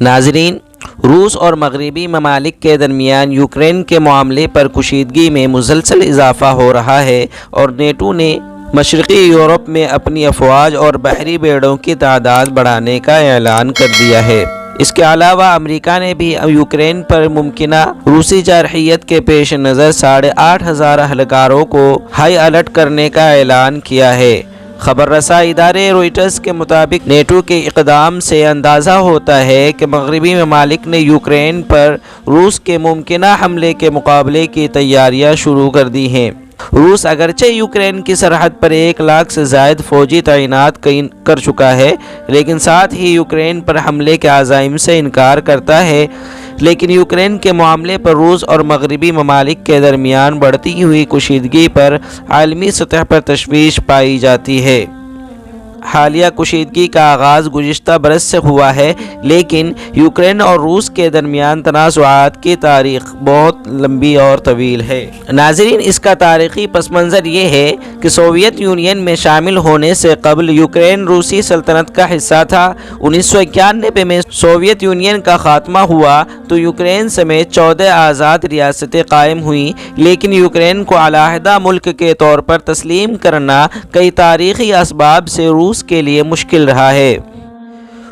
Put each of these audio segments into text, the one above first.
ناظرین، روس اور مغربی ممالک کے درمیان یوکرین کے معاملے پر کشیدگی میں مسلسل اضافہ ہو رہا ہے اور نیٹو نے مشرقی یورپ میں اپنی افواج اور بحری بیڑوں کی تعداد بڑھانے کا اعلان کر دیا ہے۔ اس کے علاوہ امریکہ نے بھی یوکرین پر ممکنہ روسی جارحیت کے پیش نظر 8,500 اہلکاروں کو ہائی الرٹ کرنے کا اعلان کیا ہے۔ خبر رساں ادارے روئٹرز کے مطابق نیٹو کے اقدام سے اندازہ ہوتا ہے کہ مغربی ممالک نے یوکرین پر روس کے ممکنہ حملے کے مقابلے کی تیاریاں شروع کر دی ہیں۔ روس اگرچہ یوکرین کی سرحد پر 1 لاکھ سے زائد فوجی تعینات کر چکا ہے، لیکن ساتھ ہی یوکرین پر حملے کے عزائم سے انکار کرتا ہے۔ لیکن یوکرین کے معاملے پر روس اور مغربی ممالک کے درمیان بڑھتی ہوئی کشیدگی پر عالمی سطح پر تشویش پائی جاتی ہے۔ حالیہ کشیدگی کا آغاز گزشتہ برس سے ہوا ہے، لیکن یوکرین اور روس کے درمیان تنازعات کی تاریخ بہت لمبی اور طویل ہے۔ ناظرین، اس کا تاریخی پس منظر یہ ہے کہ سوویت یونین میں شامل ہونے سے قبل یوکرین روسی سلطنت کا حصہ تھا۔ 1991 میں سوویت یونین کا خاتمہ ہوا تو یوکرین سمیت 14 آزاد ریاستیں قائم ہوئیں، لیکن یوکرین کو علیحدہ ملک کے طور پر تسلیم کرنا کئی تاریخی اسباب سے روس کے لیے مشکل رہا ہے۔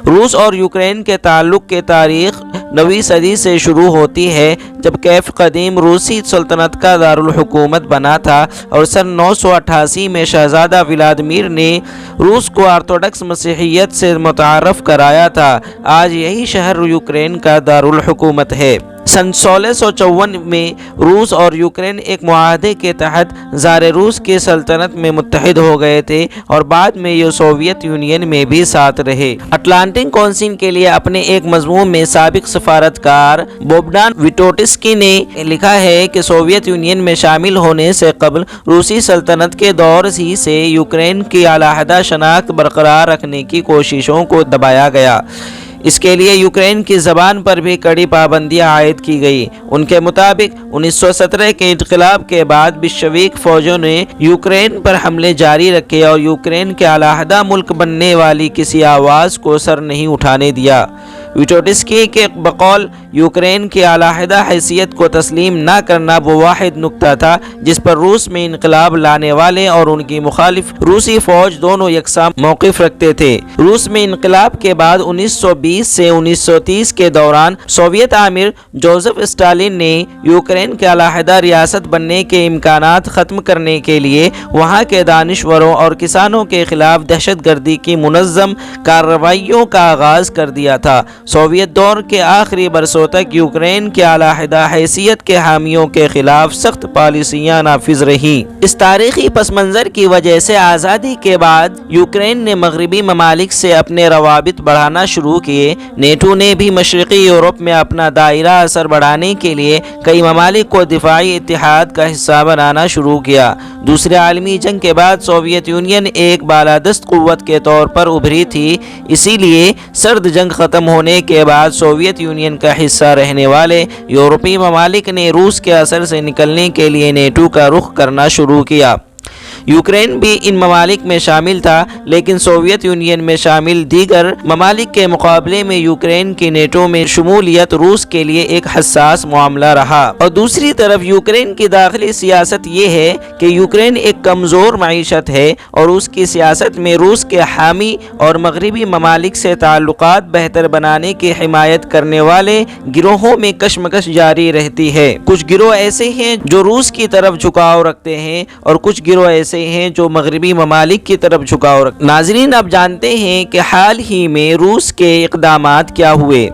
روس اور یوکرین کے تعلق کی تاریخ 9ویں صدی سے شروع ہوتی ہے، جب کیف قدیم روسی سلطنت کا دارالحکومت بنا تھا اور سن 988 میں شہزادہ ولادیمیر نے روس کو آرتھوڈکس مسیحیت سے متعارف کرایا تھا۔ آج یہی شہر یوکرین کا دارالحکومت ہے۔ سن 1654 میں روس اور یوکرین ایک معاہدے کے تحت زار روس کی سلطنت میں متحد ہو گئے تھے اور بعد میں یہ سوویت یونین میں بھی ساتھ رہے۔ اٹلانٹک کونسل کے لیے اپنے ایک مضمون میں سابق سفارتکار بوگدان ویٹوٹسکی نے لکھا ہے کہ سوویت یونین میں شامل ہونے سے قبل روسی سلطنت کے دور ہی سے یوکرین کی علیحدہ شناخت برقرار رکھنے کی کوششوں کو دبایا گیا۔ اس کے لیے یوکرین کی زبان پر بھی کڑی پابندیاں عائد کی گئی۔ ان کے مطابق 1917 کے انقلاب کے بعد بلشویک فوجوں نے یوکرین پر حملے جاری رکھے اور یوکرین کے علیحدہ ملک بننے والی کسی آواز کو سر نہیں اٹھانے دیا۔ ویٹوٹسکی کے بقول یوکرین کی علیحدہ حیثیت کو تسلیم نہ کرنا وہ واحد نقطہ تھا جس پر روس میں انقلاب لانے والے اور ان کی مخالف روسی فوج دونوں یکساں موقف رکھتے تھے۔ روس میں انقلاب کے بعد 1920 سے 1930 کے دوران سوویت آمر جوزف اسٹالن نے یوکرین کے علیحدہ ریاست بننے کے امکانات ختم کرنے کے لیے وہاں کے دانشوروں اور کسانوں کے خلاف دہشت گردی کی منظم کارروائیوں کا آغاز کر دیا تھا۔ سوویت دور کے آخری برسوں تک یوکرین کے علیحدہ حیثیت کے حامیوں کے خلاف سخت پالیسیاں نافذ رہیں۔ اس تاریخی پس منظر کی وجہ سے آزادی کے بعد یوکرین نے مغربی ممالک سے اپنے روابط بڑھانا شروع کیے۔ نیٹو نے بھی مشرقی یورپ میں اپنا دائرہ اثر بڑھانے کے لیے کئی ممالک کو دفاعی اتحاد کا حصہ بنانا شروع کیا۔ دوسرے عالمی جنگ کے بعد سوویت یونین ایک بالادست قوت کے طور پر ابھری تھی، اسی لیے سرد جنگ ختم ہونے کے بعد سوویت یونین کا حصہ رہنے والے یورپی ممالک نے روس کے اثر سے نکلنے کے لیے نیٹو کا رخ کرنا شروع کیا۔ یوکرین بھی ان ممالک میں شامل تھا، لیکن سوویت یونین میں شامل دیگر ممالک کے مقابلے میں یوکرین کی نیٹو میں شمولیت روس کے لیے ایک حساس معاملہ رہا۔ اور دوسری طرف یوکرین کی داخلی سیاست یہ ہے کہ یوکرین ایک کمزور معیشت ہے اور اس کی سیاست میں روس کے حامی اور مغربی ممالک سے تعلقات بہتر بنانے کی حمایت کرنے والے گروہوں میں کشمکش جاری رہتی ہے۔ کچھ گروہ ایسے ہیں جو روس کی طرف جھکاؤ رکھتے ہیں اور کچھ گروہ ایسے ہیں جو مغربی ممالک کی طرف جھکاؤ رکھتے ہیں۔ ناظرین، اب جانتے ہیں کہ حال ہی میں روس کے اقدامات کیا ہوئے۔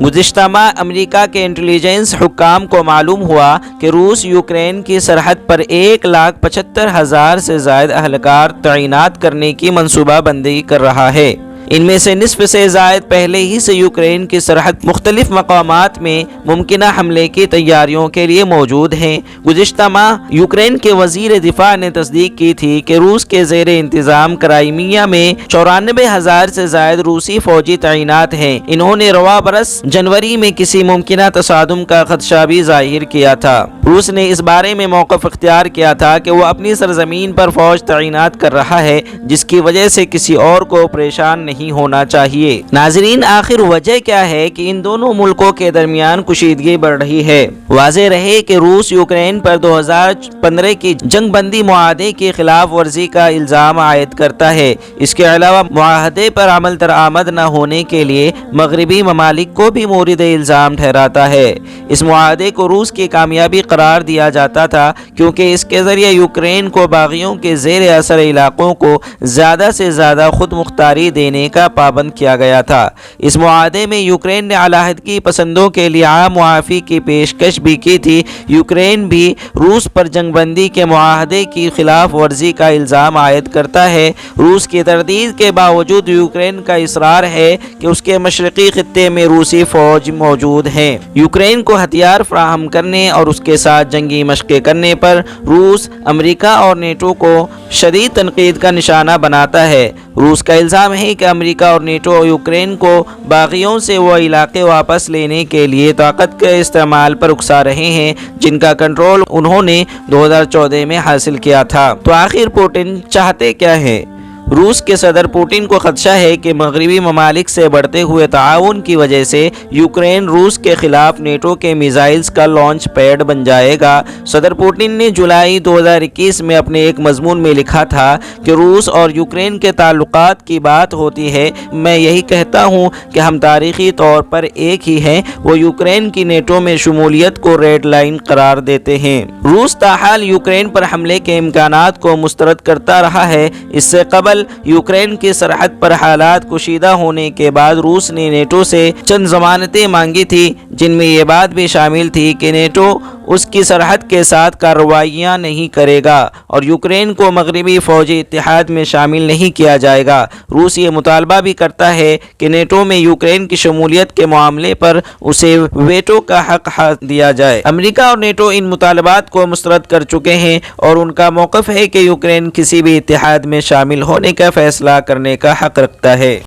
گزشتہ ماہ امریکہ کے انٹیلیجنس حکام کو معلوم ہوا کہ روس یوکرین کی سرحد پر 1,75,000 سے زائد اہلکار تعینات کرنے کی منصوبہ بندی کر رہا ہے۔ ان میں سے نصف سے زائد پہلے ہی سے یوکرین کی سرحد مختلف مقامات میں ممکنہ حملے کی تیاریوں کے لیے موجود ہیں۔ گزشتہ ماہ یوکرین کے وزیر دفاع نے تصدیق کی تھی کہ روس کے زیر انتظام کرائمیا میں 94,000 سے زائد روسی فوجی تعینات ہیں۔ انہوں نے رواں برس جنوری میں کسی ممکنہ تصادم کا خدشہ بھی ظاہر کیا تھا۔ روس نے اس بارے میں موقف اختیار کیا تھا کہ وہ اپنی سرزمین پر فوج تعینات کر رہا ہے، جس کی وجہ سے کسی اور کو پریشان نہیں نہیں ہونا چاہیے۔ ناظرین، آخر وجہ کیا ہے کہ ان دونوں ملکوں کے درمیان کشیدگی بڑھ رہی ہے؟ واضح رہے کہ روس یوکرین پر 2015 کی جنگ بندی معاہدے کی خلاف ورزی کا الزام عائد کرتا ہے۔ اس کے علاوہ معاہدے پر عمل درآمد نہ ہونے کے لیے مغربی ممالک کو بھی مورد الزام ٹھہراتا ہے۔ اس معاہدے کو روس کی کامیابی قرار دیا جاتا تھا کیونکہ اس کے ذریعے یوکرین کو باغیوں کے زیر اثر علاقوں کو زیادہ سے زیادہ خود مختاری دینے کا پابند کیا گیا تھا۔ اس معاہدے میں یوکرین نے علیحدگی پسندوں کے لیے عام معافی کی پیشکش بھی کی تھی۔ یوکرین بھی روس پر جنگ بندی کے معاہدے کی خلاف ورزی کا الزام عائد کرتا ہے۔ روس کی تردید کے باوجود یوکرین کا اصرار ہے کہ اس کے مشرقی خطے میں روسی فوج موجود ہیں۔ یوکرین کو ہتھیار فراہم کرنے اور اس کے ساتھ جنگی مشقیں کرنے پر روس امریکہ اور نیٹو کو شدید تنقید کا نشانہ بناتا ہے۔ روس کا الزام ہے کہ امریکہ اور نیٹو یوکرین کو باغیوں سے وہ علاقے واپس لینے کے لیے طاقت کے استعمال پر اکسا رہے ہیں جن کا کنٹرول انہوں نے 2014 میں حاصل کیا تھا۔ تو آخر پوٹن چاہتے کیا ہے؟ روس کے صدر پوٹن کو خدشہ ہے کہ مغربی ممالک سے بڑھتے ہوئے تعاون کی وجہ سے یوکرین روس کے خلاف نیٹو کے میزائلز کا لانچ پیڈ بن جائے گا۔ صدر پوٹن نے جولائی 2021 میں اپنے ایک مضمون میں لکھا تھا کہ روس اور یوکرین کے تعلقات کی بات ہوتی ہے، میں یہی کہتا ہوں کہ ہم تاریخی طور پر ایک ہی ہیں۔ وہ یوکرین کی نیٹو میں شمولیت کو ریڈ لائن قرار دیتے ہیں۔ روس تاحال یوکرین پر حملے کے امکانات کو مسترد کرتا رہا ہے۔ اس سے قبل یوکرین کی سرحد پر حالات کشیدہ ہونے کے بعد روس نے نیٹو سے چند ضمانتیں مانگی تھی جن میں یہ بات بھی شامل تھی کہ نیٹو اس کی سرحد کے ساتھ کارروائیاں نہیں کرے گا اور یوکرین کو مغربی فوجی اتحاد میں شامل نہیں کیا جائے گا۔ روس یہ مطالبہ بھی کرتا ہے کہ نیٹو میں یوکرین کی شمولیت کے معاملے پر اسے ویٹو کا حق دیا جائے۔ امریکہ اور نیٹو ان مطالبات کو مسترد کر چکے ہیں اور ان کا موقف ہے کہ یوکرین کسی بھی اتحاد میں شامل ہونے کا فیصلہ کرنے کا حق رکھتا ہے۔